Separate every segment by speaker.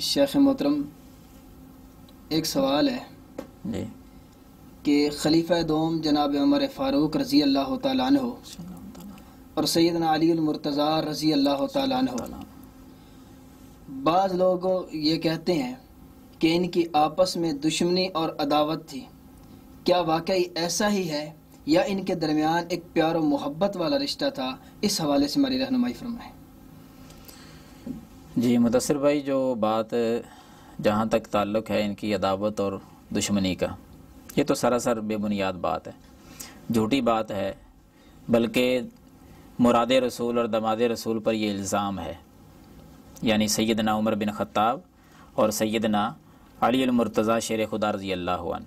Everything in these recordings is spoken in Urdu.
Speaker 1: شیخ محترم، ایک سوال ہے
Speaker 2: جی
Speaker 1: کہ خلیفہ دوم جناب عمر فاروق رضی اللہ تعالیٰ عنہ اور سیدنا علی المرتضیٰ رضی اللہ تعالیٰ عنہ، بعض لوگ یہ کہتے ہیں کہ ان کی آپس میں دشمنی اور عداوت تھی، کیا واقعی ایسا ہی ہے یا ان کے درمیان ایک پیار و محبت والا رشتہ تھا؟ اس حوالے سے ہماری رہنمائی فرمائیں۔
Speaker 2: جی مدثر بھائی، جو بات جہاں تک تعلق ہے ان کی عداوت اور دشمنی کا، یہ تو سراسر بے بنیاد بات ہے، جھوٹی بات ہے، بلکہ مراد رسول اور دماد رسول پر یہ الزام ہے، یعنی سیدنا عمر بن خطاب اور سیدنا علی المرتضیٰ شیر خدا رضی اللہ عنہ،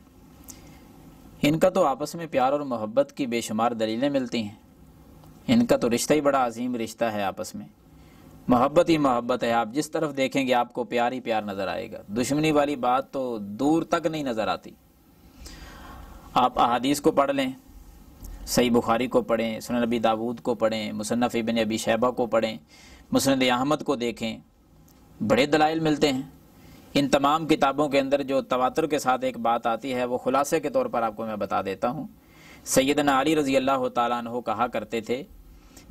Speaker 2: ان کا تو آپس میں پیار اور محبت کی بے شمار دلیلیں ملتی ہیں۔ ان کا تو رشتہ ہی بڑا عظیم رشتہ ہے، آپس میں محبت ہی محبت ہے، آپ جس طرف دیکھیں گے آپ کو پیار ہی پیار نظر آئے گا، دشمنی والی بات تو دور تک نہیں نظر آتی۔ آپ احادیث کو پڑھ لیں، صحیح بخاری کو پڑھیں، سنن نبی داود کو پڑھیں، مصنف ابن ابی شیبہ کو پڑھیں، مسند احمد کو دیکھیں، بڑے دلائل ملتے ہیں۔ ان تمام کتابوں کے اندر جو تواتر کے ساتھ ایک بات آتی ہے، وہ خلاصے کے طور پر آپ کو میں بتا دیتا ہوں۔ سیدنا علی رضی اللہ تعالیٰ عنہ کہا کرتے تھے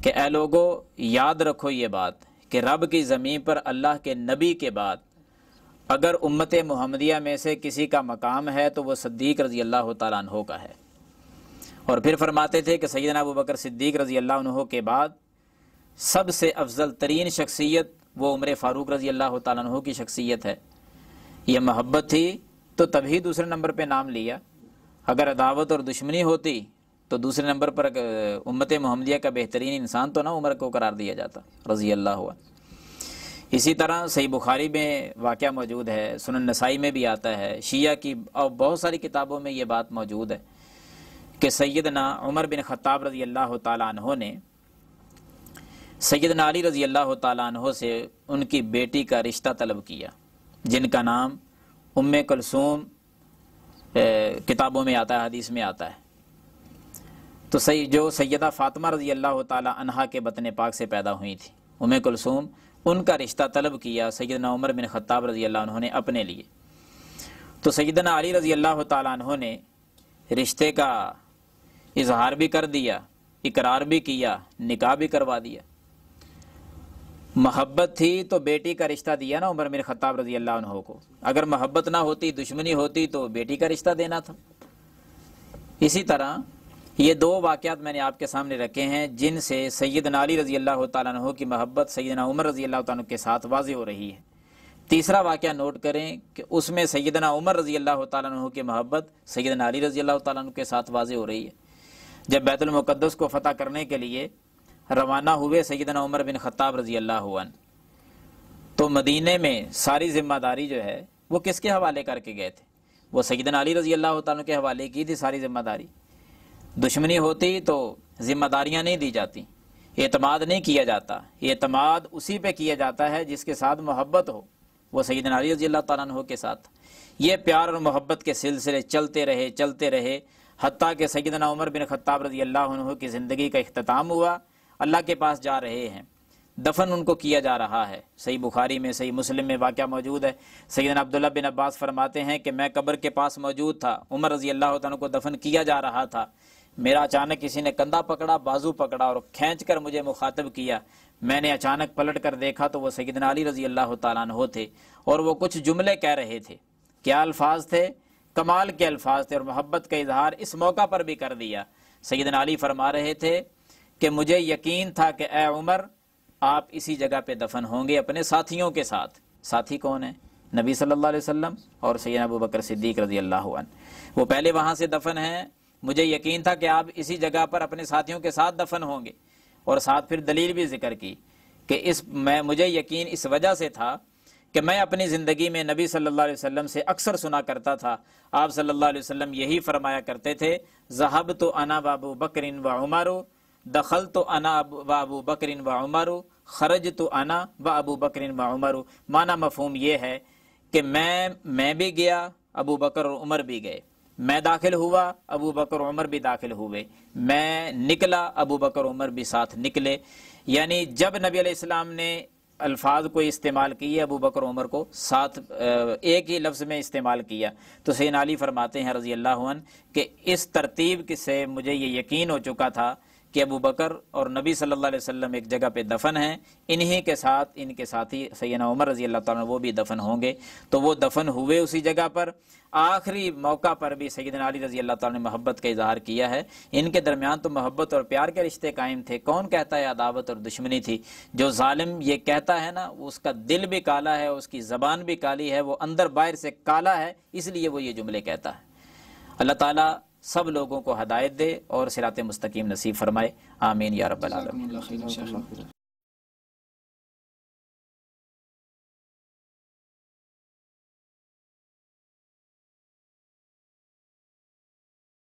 Speaker 2: کہ اے لوگو، یاد رکھو یہ بات کہ رب کی زمین پر اللہ کے نبی کے بعد اگر امت محمدیہ میں سے کسی کا مقام ہے تو وہ صدیق رضی اللہ تعالیٰ عنہ کا ہے۔ اور پھر فرماتے تھے کہ سیدنا ابو بکر صدیق رضی اللہ عنہ کے بعد سب سے افضل ترین شخصیت وہ عمر فاروق رضی اللہ تعالیٰ عنہ کی شخصیت ہے۔ یہ محبت تھی تو تبھی دوسرے نمبر پہ نام لیا، اگر عداوت اور دشمنی ہوتی تو دوسرے نمبر پر امت محمدیہ کا بہترین انسان تو نہ عمر کو قرار دیا جاتا رضی اللہ عنہ۔ اسی طرح صحیح بخاری میں واقعہ موجود ہے، سنن نسائی میں بھی آتا ہے، شیعہ کی اور بہت ساری کتابوں میں یہ بات موجود ہے کہ سیدنا عمر بن خطاب رضی اللہ تعالیٰ عنہ نے سیدنا علی رضی اللہ تعالیٰ عنہ سے ان کی بیٹی کا رشتہ طلب کیا، جن کا نام ام کلثوم کتابوں میں آتا ہے، حدیث میں آتا ہے۔ تو جو سیدہ فاطمہ رضی اللہ تعالیٰ عنہا کے بطن پاک سے پیدا ہوئی تھی، ام کلثوم، ان کا رشتہ طلب کیا سیدنا عمر بن خطاب رضی اللہ عنہ نے اپنے لیے۔ تو سیدنا علی رضی اللہ تعالیٰ عنہ نے رشتے کا اظہار بھی کر دیا، اقرار بھی کیا، نکاح بھی کروا دیا۔ محبت تھی تو بیٹی کا رشتہ دیا نا عمر بن خطاب رضی اللہ عنہ کو، اگر محبت نہ ہوتی، دشمنی ہوتی تو بیٹی کا رشتہ دینا تھا۔ اسی طرح یہ دو واقعات میں نے آپ کے سامنے رکھے ہیں جن سے سیدنا علی رضی اللہ تعالیٰ عنہ کی محبت سیدنا عمر رضی اللہ تعالیٰ عنہ کے ساتھ واضح ہو رہی ہے۔ تیسرا واقعہ نوٹ کریں کہ اس میں سیدنا عمر رضی اللہ تعالیٰ عنہ کی محبت سیدنا علی رضی اللہ تعالیٰ عنہ کے ساتھ واضح ہو رہی ہے۔ جب بیت المقدس کو فتح کرنے کے لیے روانہ ہوئے سیدنا عمر بن خطاب رضی اللہ عنہ، تو مدینے میں ساری ذمہ داری جو ہے وہ کس کے حوالے کر کے گئے تھے؟ وہ سیدنا علی رضی اللہ تعالیٰ عنہ کے حوالے کی تھی ساری ذمہ داری۔ دشمنی ہوتی تو ذمہ داریاں نہیں دی جاتی، اعتماد نہیں کیا جاتا، اعتماد اسی پہ کیا جاتا ہے جس کے ساتھ محبت ہو، وہ سیدنا علی رضی اللہ تعالیٰ عنہ کے ساتھ یہ پیار اور محبت کے سلسلے چلتے رہے حتیٰ کہ سیدنا عمر بن خطاب رضی اللہ عنہ کی زندگی کا اختتام ہوا، اللہ کے پاس جا رہے ہیں، دفن ان کو کیا جا رہا ہے۔ صحیح بخاری میں، صحیح مسلم میں واقعہ موجود ہے، سیدنا عبداللہ بن عباس فرماتے ہیں کہ میں قبر کے پاس موجود تھا، عمر رضی اللہ عنہ کو دفن کیا جا رہا تھا، میرا اچانک کسی نے کندھا پکڑا، بازو پکڑا اور کھینچ کر مجھے مخاطب کیا، میں نے اچانک پلٹ کر دیکھا تو وہ سیدنا علی رضی اللہ تعالیٰ عنہ تھے، اور وہ کچھ جملے کہہ رہے تھے۔ کیا الفاظ تھے؟ کمال کے الفاظ تھے، اور محبت کا اظہار اس موقع پر بھی کر دیا۔ سیدنا علی فرما رہے تھے کہ مجھے یقین تھا کہ اے عمر، آپ اسی جگہ پہ دفن ہوں گے اپنے ساتھیوں کے ساتھ۔ ساتھی کون ہیں؟ نبی صلی اللہ علیہ وسلم اور سیدنا ابو بکر صدیق رضی اللہ عنہ، وہ پہلے وہاں سے دفن ہیں، مجھے یقین تھا کہ آپ اسی جگہ پر اپنے ساتھیوں کے ساتھ دفن ہوں گے۔ اور ساتھ پھر دلیل بھی ذکر کی کہ مجھے یقین اس وجہ سے تھا کہ میں اپنی زندگی میں نبی صلی اللہ علیہ وسلم سے اکثر سنا کرتا تھا، آپ صلی اللہ علیہ وسلم یہی فرمایا کرتے تھے، ذہبت انا وابو بکر وعمر، دخلت انا وابو بکر وعمر، خرجت انا وابو بکر وعمر۔ معنی مفہوم یہ ہے کہ میں بھی گیا، ابو بکر اور عمر بھی گئے، میں داخل ہوا، ابو بکر عمر بھی داخل ہوئے، میں نکلا، ابو بکر عمر بھی ساتھ نکلے۔ یعنی جب نبی علیہ السلام نے الفاظ کو استعمال کیے ابو بکر عمر کو ساتھ ایک ہی لفظ میں استعمال کیا، تو سیدنا علی فرماتے ہیں رضی اللہ عنہ کہ اس ترتیب سے مجھے یہ یقین ہو چکا تھا کہ ابو بکر اور نبی صلی اللہ علیہ وسلم ایک جگہ پہ دفن ہیں، انہی کے ساتھ ان کے ساتھی سیدنا عمر رضی اللہ تعالیٰ وہ بھی دفن ہوں گے۔ تو وہ دفن ہوئے اسی جگہ پر۔ آخری موقع پر بھی سیدنا علی رضی اللہ تعالیٰ نے محبت کا اظہار کیا ہے۔ ان کے درمیان تو محبت اور پیار کے رشتے قائم تھے، کون کہتا ہے عداوت اور دشمنی تھی؟ جو ظالم یہ کہتا ہے نا، اس کا دل بھی کالا ہے، اس کی زبان بھی کالی ہے، وہ اندر باہر سے کالا ہے، اس لیے وہ یہ جملے کہتا ہے۔ اللہ تعالیٰ سب لوگوں کو ہدایت دے اور صراط مستقیم نصیب فرمائے، آمین یا رب العالمین۔